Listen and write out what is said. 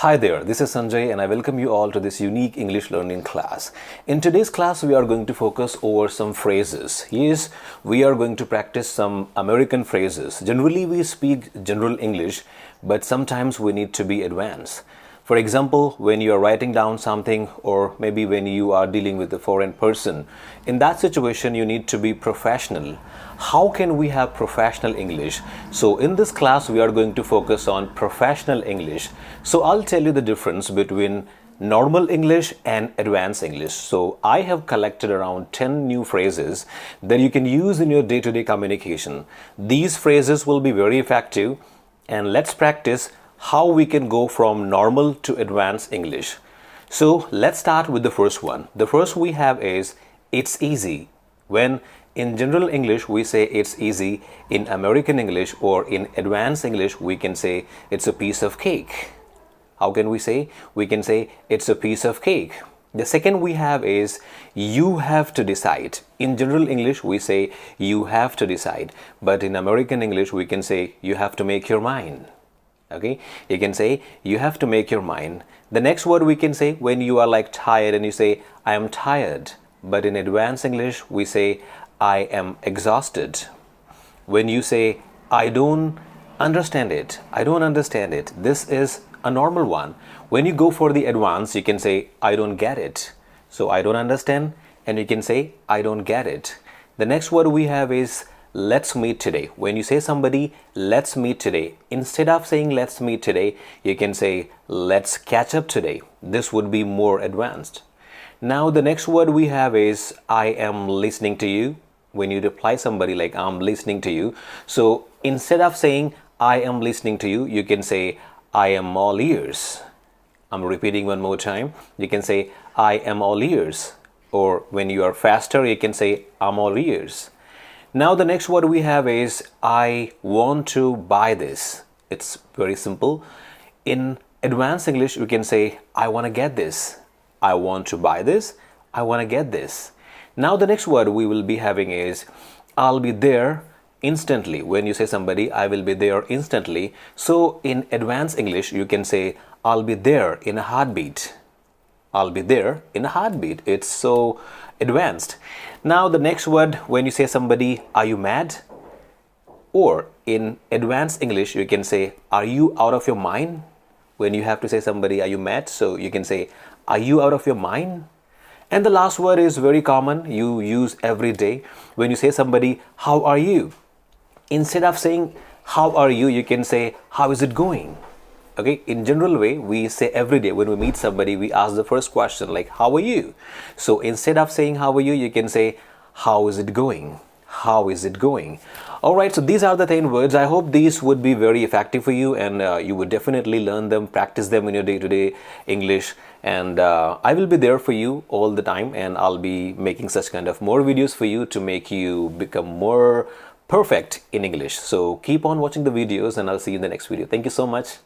Hi there, this is Sanjay and I welcome you all to this unique English learning class. In today's class, we are going to focus over some phrases. Yes, we are going to practice some American phrases. Generally, we speak general English, but sometimes we need to be advanced. For example, when you are writing down something or maybe when you are dealing with a foreign person, in that situation, you need to be professional. How can we have professional English? So in this class, we are going to focus on professional English. So I'll tell you the difference between normal English and advanced English. So I have collected around 10 new phrases that you can use in your day-to-day communication. These phrases will be very effective, and let's practice how we can go from normal to advanced English. So let's start with the first one. The first we have is it's easy. When in general English we say it's easy, in American English or in advanced English we can say it's a piece of cake. How can we say? We can say it's a piece of cake. The second we have is you have to decide. In general English we say you have to decide, but in American English we can say you have to make your mind. Okay, you can say you have to make your mind. The next word we can say when you are like tired and you say I am tired, but in advanced English we say I am exhausted. When you say I don't understand it, this is a normal one. When you go for the advanced, you can say I don't get it. So I don't understand, and you can say I don't get it. The next word we have is let's meet today. When you say somebody let's meet today, instead of saying let's meet today, you can say let's catch up today. This would be more advanced. Now the next word we have is I am listening to you. When you reply somebody like I'm listening to you, so instead of saying I am listening to you, you can say I am all ears. I'm repeating one more time. You can say I am all ears. Or when you are faster, you can say I'm all ears. Now the next word we have is I want to buy this. It's very simple. In advanced English, you can say I want to get this. I want to buy this. I want to get this. Now the next word we will be having is I'll be there instantly. When you say somebody I will be there instantly, so in advanced English you can say I'll be there in a heartbeat. I'll be there in a heartbeat. It's so advanced. Now the next word, when you say somebody are you mad, or in advanced English you can say are you out of your mind. When you have to say somebody are you mad, so you can say are you out of your mind. And the last word is very common, you use every day. When you say somebody how are you, instead of saying how are you, you can say how is it going. Okay, in general way we say every day when we meet somebody we ask the first question like how are you. So instead of saying how are you, you can say how is it going. How is it going? Alright, so these are the 10 words. I hope these would be very effective for you, and you would definitely learn them, practice them in your day-to-day English, and I will be there for you all the time, and I'll be making such kind of more videos for you to make you become more perfect in English. So keep on watching the videos and I'll see you in the next video. Thank you so much.